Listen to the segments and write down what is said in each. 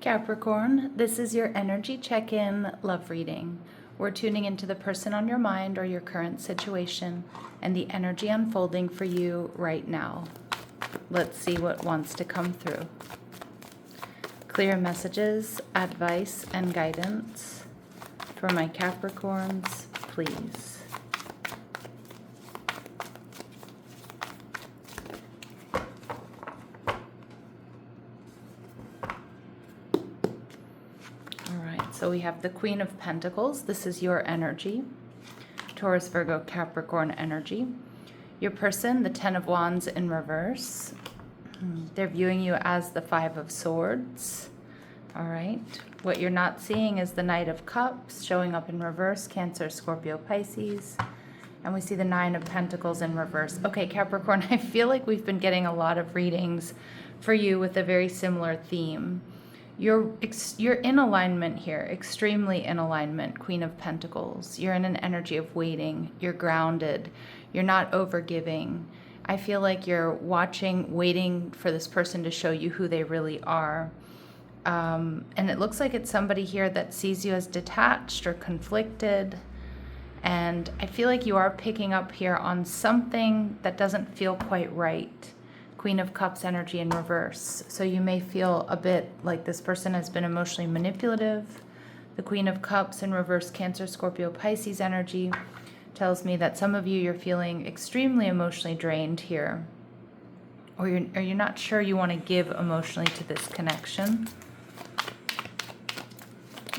Capricorn, this is your energy check-in love reading. We're tuning into the person on your mind or your current situation and the energy unfolding for you right now. Let's see what wants to come through. Clear messages, advice, and guidance for my Capricorns, please. So we have the Queen of Pentacles. This is your energy. Taurus, Virgo, Capricorn energy. Your person, the Ten of Wands in reverse. They're viewing you as the Five of Swords. All right. What you're not seeing is the Knight of Cups showing up in reverse. Cancer, Scorpio, Pisces. And we see the Nine of Pentacles in reverse. Okay, Capricorn, I feel like we've been getting a lot of readings for you with a very similar theme. You're in alignment here, extremely in alignment, Queen of Pentacles. You're in an energy of waiting. You're grounded. You're not overgiving. I feel like you're waiting for this person to show you who they really are. And it looks like it's somebody here that sees you as detached or conflicted. And I feel like you are picking up here on something that doesn't feel quite right. Queen of Cups energy in reverse. So you may feel a bit like this person has been emotionally manipulative. The Queen of Cups in reverse, Cancer, Scorpio, Pisces energy tells me that some of you, you're feeling extremely emotionally drained here. Or you're not sure you want to give emotionally to this connection.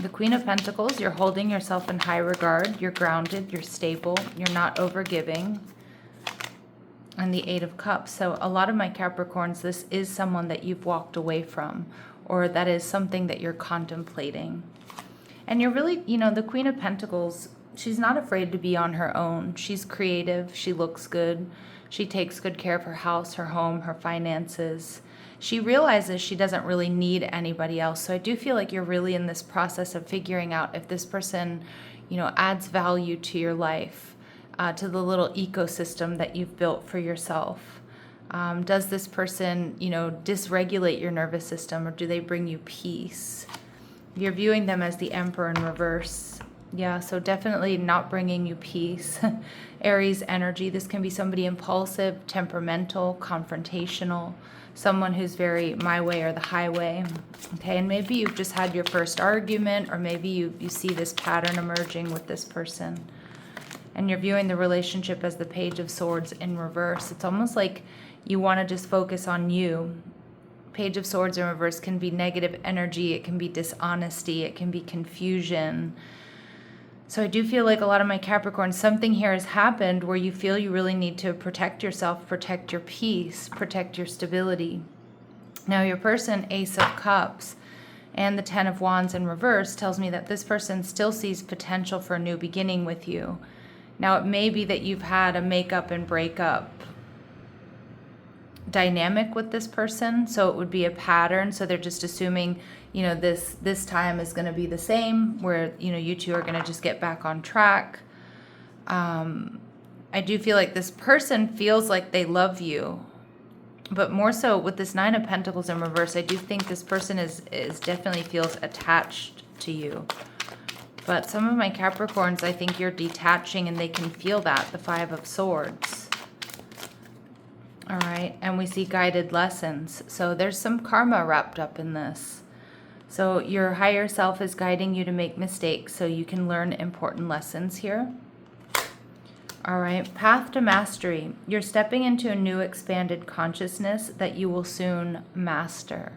The Queen of Pentacles, you're holding yourself in high regard. You're grounded. You're stable. You're not overgiving. And the Eight of Cups. So a lot of my Capricorns, this is someone that you've walked away from, or that is something that you're contemplating. And you're really, the Queen of Pentacles, she's not afraid to be on her own. She's creative. She looks good. She takes good care of her house, her home, her finances. She realizes she doesn't really need anybody else. So I do feel like you're really in this process of figuring out if this person, adds value to your life. To the little ecosystem that you've built for yourself. Does this person, dysregulate your nervous system, or do they bring you peace? You're viewing them as the Emperor in reverse. Yeah, so definitely not bringing you peace. Aries energy, this can be somebody impulsive, temperamental, confrontational, someone who's very my way or the highway. Okay, and maybe you've just had your first argument, or maybe you see this pattern emerging with this person. And you're viewing the relationship as the Page of Swords in reverse. It's almost like you want to just focus on you. Page of Swords in reverse can be negative energy. It can be dishonesty. It can be confusion. So I do feel like a lot of my Capricorns, something here has happened where you feel you really need to protect yourself, protect your peace, protect your stability. Now your person, Ace of Cups, and the Ten of Wands in reverse tells me that this person still sees potential for a new beginning with you. Now, it may be that you've had a makeup and breakup dynamic with this person, so it would be a pattern. So they're just assuming, this time is going to be the same, where, you two are going to just get back on track. I do feel like this person feels like they love you, but more so with this Nine of Pentacles in reverse, I do think this person is definitely feels attached to you. But some of my Capricorns, I think you're detaching and they can feel that, the Five of Swords. All right, and we see guided lessons. So there's some karma wrapped up in this. So your higher self is guiding you to make mistakes so you can learn important lessons here. All right, path to mastery. You're stepping into a new expanded consciousness that you will soon master.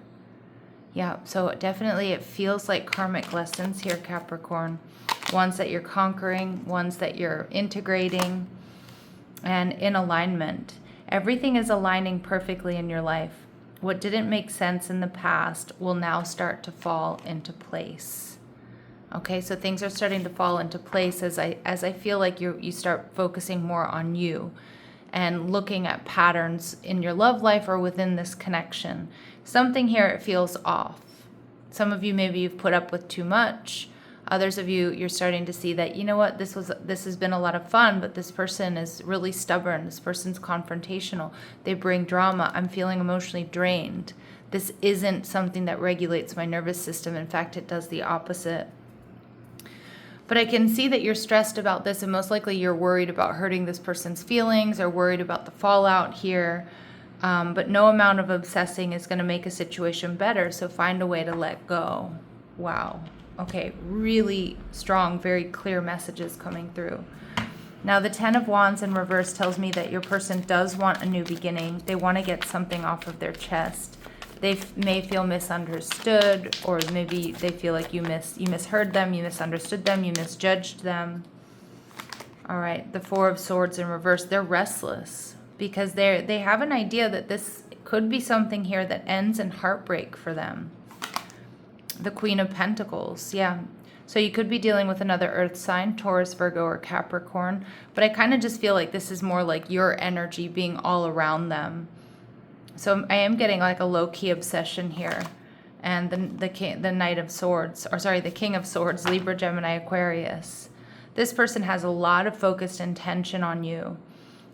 Yeah, so definitely it feels like karmic lessons here, Capricorn. Ones that you're conquering, ones that you're integrating, and in alignment. Everything is aligning perfectly in your life. What didn't make sense in the past will now start to fall into place. Okay, so things are starting to fall into place as I feel like you start focusing more on you and looking at patterns in your love life or within this connection. Something here, it feels off. Some of you, maybe you've put up with too much. Others of you, you're starting to see that, you know what, this has been a lot of fun, but this person is really stubborn. This person's confrontational. They bring drama. I'm feeling emotionally drained. This isn't something that regulates my nervous system. In fact, it does the opposite. But I can see that you're stressed about this, and most likely you're worried about hurting this person's feelings or worried about the fallout here. But no amount of obsessing is going to make a situation better, so find a way to let go. Wow. Okay, really strong, very clear messages coming through. Now, the Ten of Wands in reverse tells me that your person does want a new beginning. They want to get something off of their chest. They may feel misunderstood, or maybe they feel like you misheard them, you misunderstood them, you misjudged them. All right, the Four of Swords in reverse, they're restless because they have an idea that this could be something here that ends in heartbreak for them. The Queen of Pentacles, yeah. So you could be dealing with another earth sign, Taurus, Virgo, or Capricorn. But I kind of just feel like this is more like your energy being all around them. So I am getting like a low-key obsession here. And the Knight of Swords, or sorry, the King of Swords, Libra, Gemini, Aquarius. This person has a lot of focused intention on you.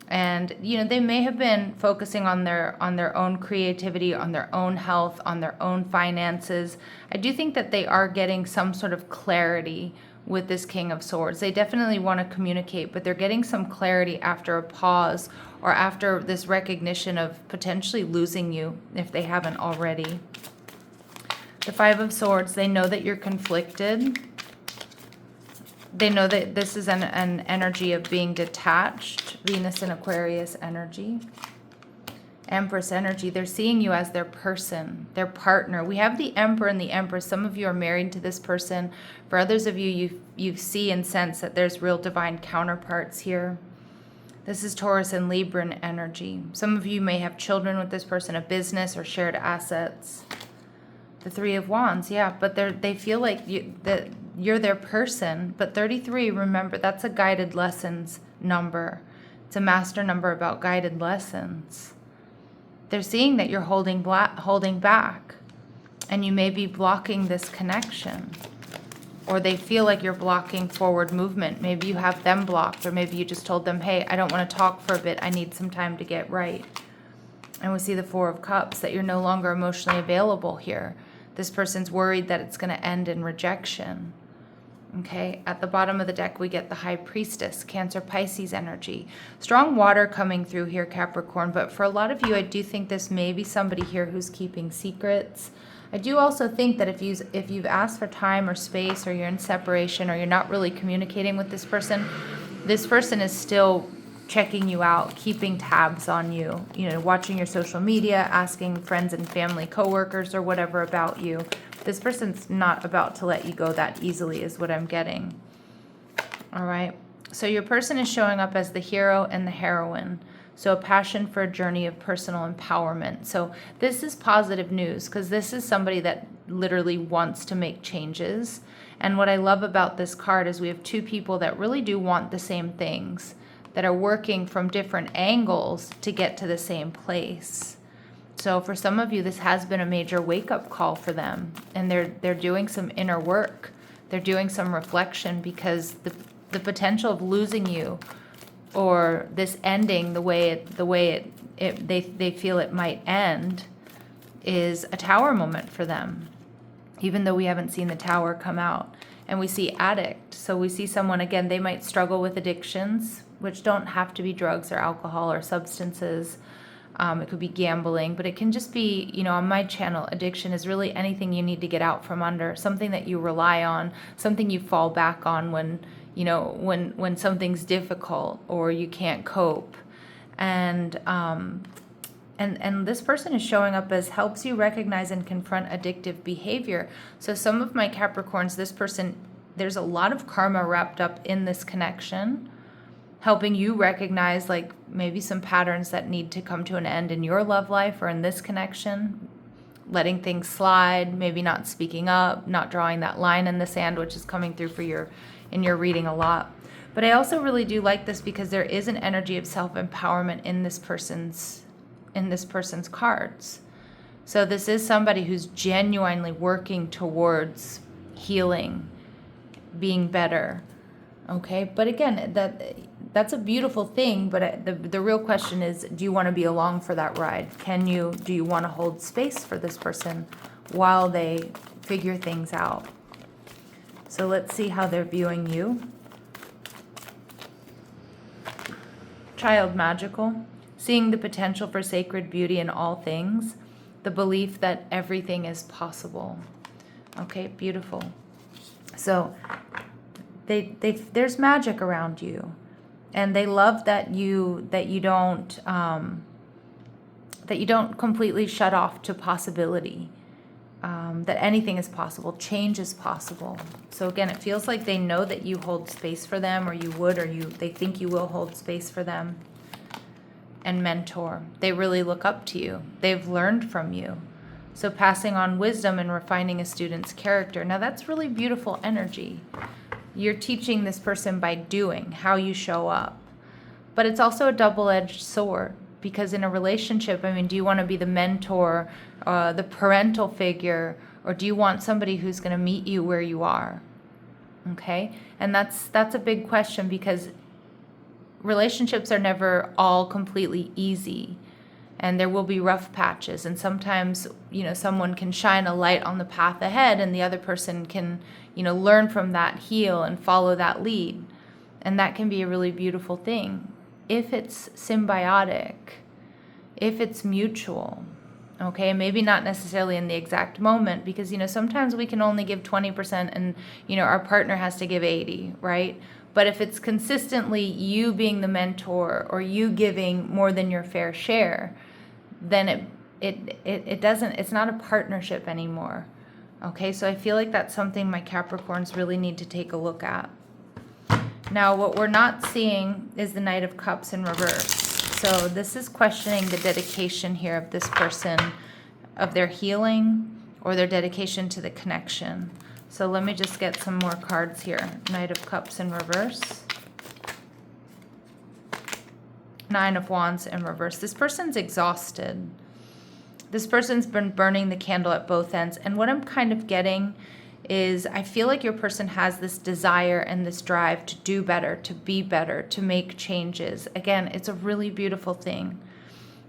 And, you know, they may have been focusing on their own creativity, on their own health, on their own finances. I do think that they are getting some sort of clarity with this King of Swords. They definitely want to communicate, but they're getting some clarity after a pause or after this recognition of potentially losing you if they haven't already. The Five of Swords, they know that you're conflicted. They know that this is an energy of being detached. Venus and Aquarius energy. Empress energy. They're seeing you as their person, their partner. We have the Emperor and the Empress. Some of you are married to this person. For others of you, you see and sense that there's real divine counterparts here. This is Taurus and Libran energy. Some of you may have children with this person, a business or shared assets. The Three of Wands, yeah, but they feel like you're their person. But 33, remember, that's a guided lessons number. It's a master number about guided lessons. They're seeing that you're holding back, and you may be blocking this connection. Or they feel like you're blocking forward movement. Maybe you have them blocked, or maybe you just told them, hey, I don't want to talk for a bit. I need some time to get right. And we see the Four of Cups, that you're no longer emotionally available here. This person's worried that it's going to end in rejection. Okay, at the bottom of the deck, we get the High Priestess, Cancer, Pisces energy. Strong water coming through here, Capricorn, but for a lot of you, I do think this may be somebody here who's keeping secrets. I do also think that if you've asked for time or space, or you're in separation, or you're not really communicating with this person is still checking you out, keeping tabs on you, you know, watching your social media, asking friends and family, coworkers, or whatever about you. This person's not about to let you go that easily is what I'm getting. All right. So your person is showing up as the hero and the heroine. So a passion for a journey of personal empowerment. So this is positive news, because this is somebody that literally wants to make changes. And what I love about this card is we have two people that really do want the same things, that are working from different angles to get to the same place. So for some of you, this has been a major wake-up call for them, and they're doing some inner work. They're doing some reflection, because the potential of losing you, or this ending the way they feel it might end, is a tower moment for them, even though we haven't seen the tower come out. And we see addict. So we see someone, again, they might struggle with addictions, which don't have to be drugs or alcohol or substances. It could be gambling, but it can just be, you know, on my channel, addiction is really anything you need to get out from under, something that you rely on, something you fall back on when, you know, when something's difficult or you can't cope. And this person is showing up as helps you recognize and confront addictive behavior. So some of my Capricorns, this person, there's a lot of karma wrapped up in this connection, helping you recognize like maybe some patterns that need to come to an end in your love life or in this connection, letting things slide, maybe not speaking up, not drawing that line in the sand, which is coming through in your reading a lot. But I also really do like this because there is an energy of self-empowerment in this person's cards. So this is somebody who's genuinely working towards healing being better. Okay, but again, that's a beautiful thing, but the real question is, do you want to be along for that ride? Do you want to hold space for this person while they figure things out? So let's see how they're viewing you. Child magical, seeing the potential for sacred beauty in all things, the belief that everything is possible. Okay, beautiful. So there's magic around you, and they love that you don't completely shut off to possibility. That anything is possible, change is possible. So again, it feels like they know that you hold space for them, or they think you will hold space for them. And mentor, they really look up to you. They've learned from you. So passing on wisdom and refining a student's character. Now that's really beautiful energy. You're teaching this person by doing, how you show up. But it's also a double-edged sword, because in a relationship, I mean, do you want to be the mentor, the parental figure, or do you want somebody who's going to meet you where you are? Okay? And that's a big question, because relationships are never all completely easy, and there will be rough patches, and sometimes, someone can shine a light on the path ahead, and the other person can, learn from that, heal, and follow that lead. And that can be a really beautiful thing if it's symbiotic, if it's mutual. Okay, maybe not necessarily in the exact moment, because sometimes we can only give 20% and our partner has to give 80, right? But if it's consistently you being the mentor, or you giving more than your fair share, then it's not a partnership anymore. Okay, so I feel like that's something my Capricorns really need to take a look at. Now, what we're not seeing is the Knight of Cups in reverse. So this is questioning the dedication here of this person, of their healing or their dedication to the connection. So let me just get some more cards here. Knight of Cups in reverse. Nine of Wands in reverse. This person's exhausted. This person's been burning the candle at both ends. And what I'm kind of getting is, I feel like your person has this desire and this drive to do better, to be better, to make changes. Again, it's a really beautiful thing.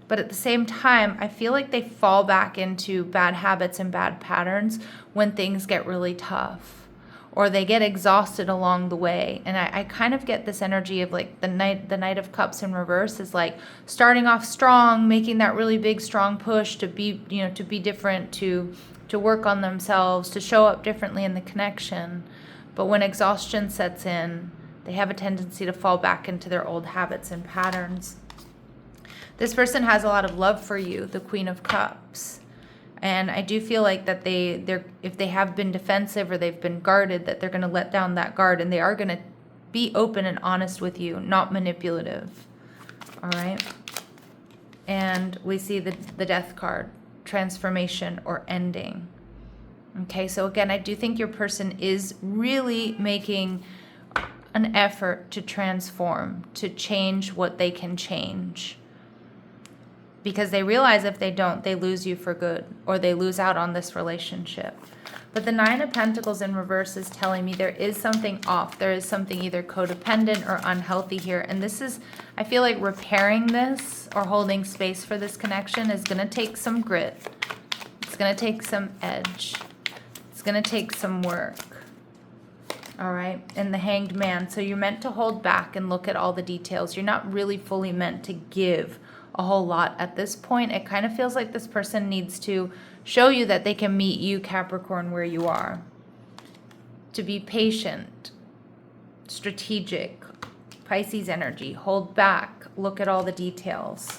But at the same time, I feel like they fall back into bad habits and bad patterns when things get really tough, or they get exhausted along the way. And I kind of get this energy of like the Knight of Cups in reverse is like starting off strong, making that really big, strong push to be, to be different, to work on themselves, to show up differently in the connection. But when exhaustion sets in, they have a tendency to fall back into their old habits and patterns. This person has a lot of love for you, the Queen of Cups. And I do feel like that if they have been defensive or they've been guarded, that they're going to let down that guard, and they are going to be open and honest with you, not manipulative. All right? And we see the Death card. Transformation or ending. Okay, so again, I do think your person is really making an effort to transform, to change what they can change, because they realize if they don't, they lose you for good, or they lose out on this relationship. But the Nine of Pentacles in reverse is telling me there is something off. There is something either codependent or unhealthy here. And this is, I feel like repairing this or holding space for this connection is going to take some grit. It's going to take some edge. It's going to take some work. All right. And the Hanged Man. So you're meant to hold back and look at all the details. You're not really fully meant to give a whole lot at this point. It kind of feels like this person needs to show you that they can meet you, Capricorn, where you are. To be patient, strategic, Pisces energy, hold back, look at all the details.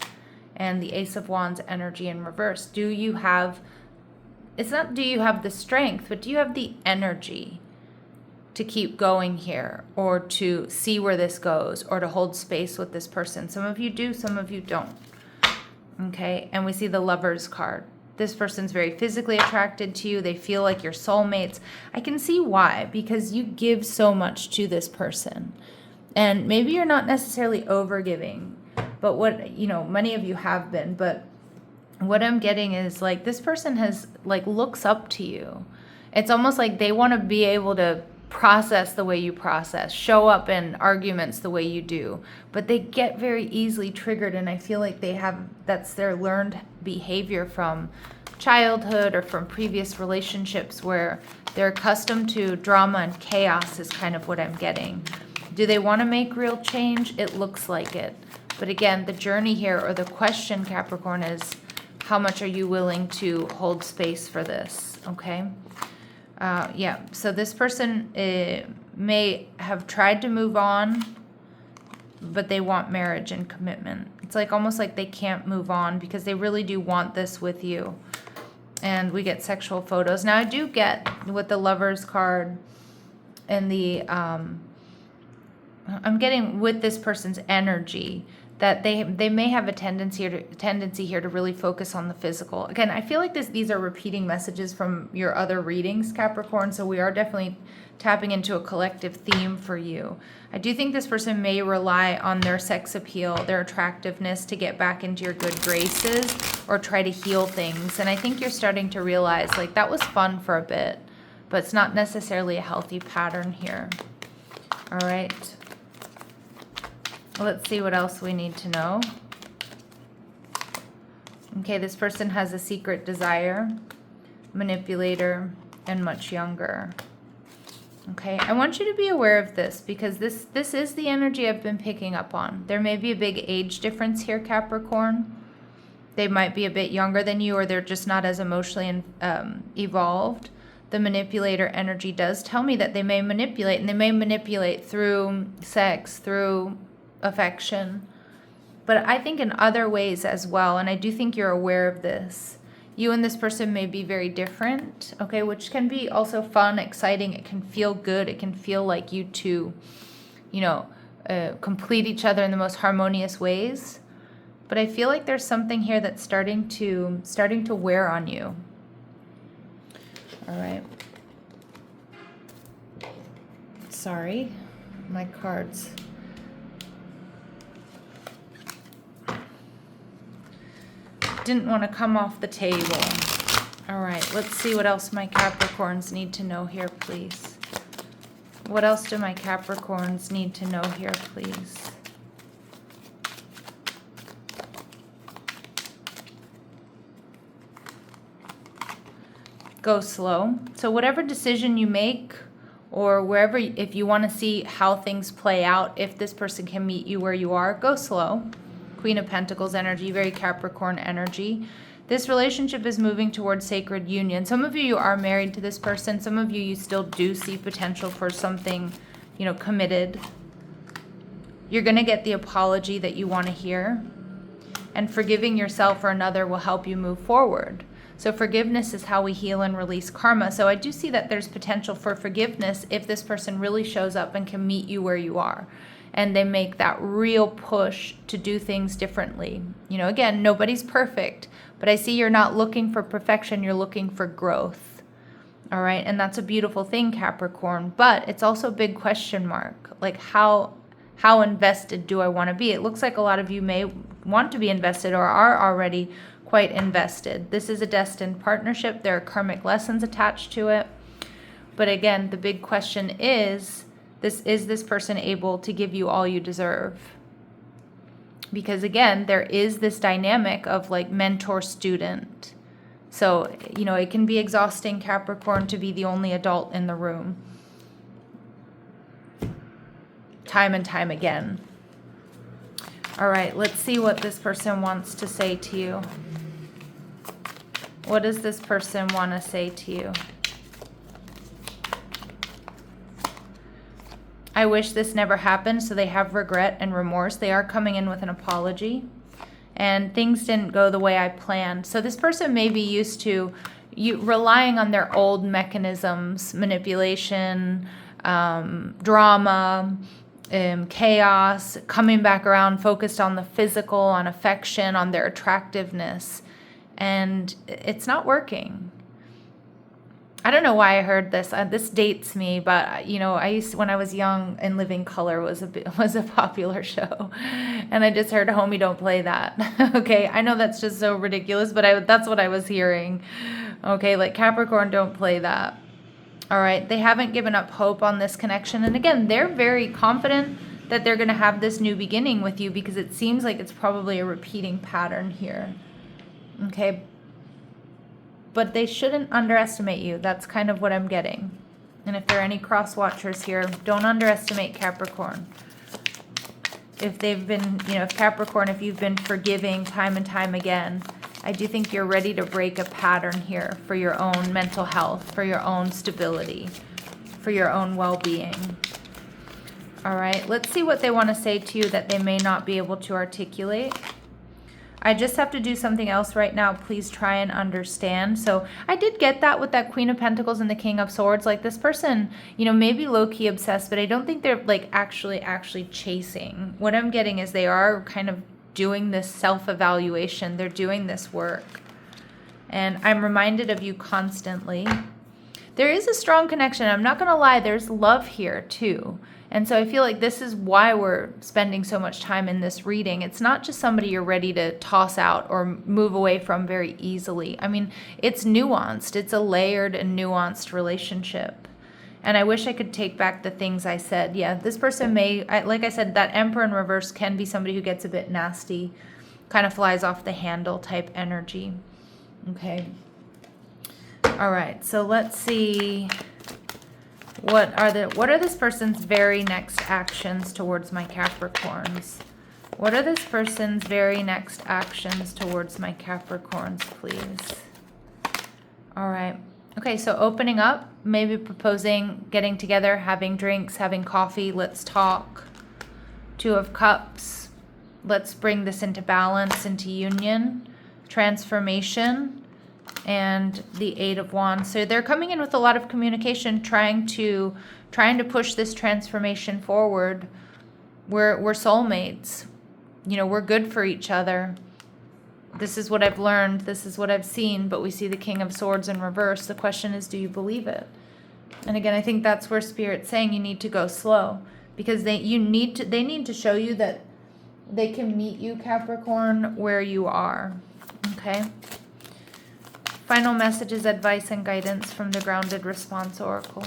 And the Ace of Wands energy in reverse. Do you have, it's not do you have the strength, but do you have the energy to keep going here, or to see where this goes, or to hold space with this person? Some of you do, some of you don't. Okay, and we see the Lovers card. This person's very physically attracted to you. They feel like you're soulmates. I can see why, because you give so much to this person. And maybe you're not necessarily overgiving, but what, many of you have been, but what I'm getting is like this person has looks up to you. It's almost like they want to be able to process the way you process, show up in arguments the way you do, but they get very easily triggered, and I feel like that's their learned behavior from childhood or from previous relationships where they're accustomed to drama and chaos is kind of what I'm getting. Do they want to make real change? It looks like it. But again, the journey here, or the question, Capricorn, is how much are you willing to hold space for this, okay? Yeah, so this person may have tried to move on, but they want marriage and commitment. It's like almost like they can't move on because they really do want this with you. And we get sexual photos. Now I do get with the Lovers card and the, I'm getting with this person's energy that they may have a tendency here to really focus on the physical. Again, I feel like these are repeating messages from your other readings, Capricorn, so we are definitely tapping into a collective theme for you. I do think this person may rely on their sex appeal, their attractiveness to get back into your good graces or try to heal things. And I think you're starting to realize, like, that was fun for a bit, but it's not necessarily a healthy pattern here. All right. Let's see what else we need to know. Okay, this person has a secret desire, manipulator, and much younger. Okay, I want you to be aware of this because this is the energy I've been picking up on. There may be a big age difference here, Capricorn. They might be a bit younger than you, or they're just not as emotionally evolved. The manipulator energy does tell me that they may manipulate, and they may manipulate through sex, through affection, but I think in other ways as well, and I do think you're aware of this. You and this person may be very different, okay, which can be also fun, exciting. It can feel good. It can feel like you two, complete each other in the most harmonious ways. But I feel like there's something here that's starting to wear on you. All right. Sorry, my cards. Didn't want to come off the table. All right, let's see what else my Capricorns need to know here, please. What else do my Capricorns need to know here, please? Go slow. So whatever decision you make, or wherever, if you want to see how things play out, if this person can meet you where you are, go slow. Queen of Pentacles energy, very Capricorn energy. This relationship is moving towards sacred union. Some of you are married to this person. Some of you still do see potential for something, committed. You're going to get the apology that you want to hear. And forgiving yourself or another will help you move forward. So forgiveness is how we heal and release karma. So I do see that there's potential for forgiveness if this person really shows up and can meet you where you are. And they make that real push to do things differently. Again, nobody's perfect, but I see you're not looking for perfection, you're looking for growth. All right, and that's a beautiful thing, Capricorn, but it's also a big question mark. Like, how invested do I want to be? It looks like a lot of you may want to be invested or are already quite invested. This is a destined partnership. There are karmic lessons attached to it. But again, the big question is this person able to give you all you deserve? Because again, there is this dynamic of like mentor-student. So, it can be exhausting, Capricorn, to be the only adult in the room. Time and time again. All right, let's see what this person wants to say to you. What does this person want to say to you? I wish this never happened, so they have regret and remorse. They are coming in with an apology. And things didn't go the way I planned. So this person may be used to relying on their old mechanisms, manipulation, drama, chaos, coming back around, focused on the physical, on affection, on their attractiveness. And it's not working. I don't know why I heard this. This dates me, but I used to, when I was young, and Living Color was a popular show, and I just heard "Homie, don't play that." Okay, I know that's just so ridiculous, but that's what I was hearing. Okay, like Capricorn, don't play that. All right, they haven't given up hope on this connection. And again, they're very confident that they're going to have this new beginning with you, because it seems like it's probably a repeating pattern here. Okay, but they shouldn't underestimate you. That's kind of what I'm getting. And if there are any cross watchers here, don't underestimate Capricorn. If they've been, you know, if Capricorn, if you've been forgiving time and time again, I do think you're ready to break a pattern here for your own mental health, for your own stability, for your own well-being. All right, let's see what they want to say to you that they may not be able to articulate. I just have to do something else right now. Please try and understand. So I did get that with that Queen of Pentacles and the King of Swords. Like, this person, you know, maybe low-key obsessed, but I don't think they're like actually chasing. What I'm getting is they are kind of doing this self-evaluation. They're doing this work. And I'm reminded of you constantly. There is a strong connection. I'm not going to lie. There's love here too. And so I feel like this is why we're spending so much time in this reading. It's not just somebody you're ready to toss out or move away from very easily. I mean, it's nuanced. It's a layered and nuanced relationship. And I wish I could take back the things I said. Yeah, this person may, like I said, that Emperor in reverse can be somebody who gets a bit nasty, kind of flies off the handle type energy. Okay. All right, so let's see. What are this person's very next actions towards my Capricorns? What are this person's very next actions towards my Capricorns, please? All right. Okay, so opening up, maybe proposing, getting together, having drinks, having coffee, let's talk. Two of Cups. Let's bring this into balance, into union, transformation, and the Eight of Wands. So they're coming in with a lot of communication, trying to push this transformation forward. We're soulmates. You know, we're good for each other. This is what I've learned. This is what I've seen. But we see the King of Swords in reverse. The question is, do you believe it? And again, I think that's where Spirit's saying you need to go slow, because they need to show you that they can meet you, Capricorn, where you are. Okay. Final messages, advice, and guidance from the Grounded Response Oracle.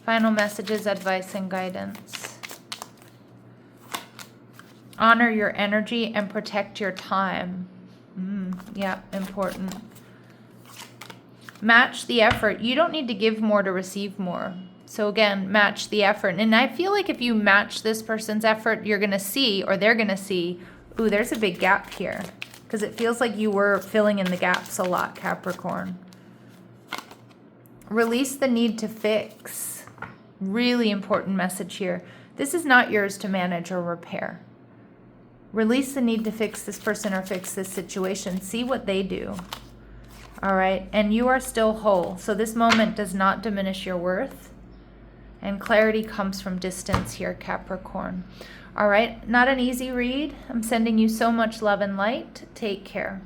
Final messages, advice, and guidance. Honor your energy and protect your time. Yeah, important. Match the effort. You don't need to give more to receive more. So again, match the effort. And I feel like if you match this person's effort, you're going to see, or they're going to see, ooh, there's a big gap here. Because it feels like you were filling in the gaps a lot, Capricorn. Release the need to fix. Really important message here. This is not yours to manage or repair. Release the need to fix this person or fix this situation. See what they do. All right. And you are still whole. So this moment does not diminish your worth. And clarity comes from distance here, Capricorn. All right, not an easy read. I'm sending you so much love and light. Take care.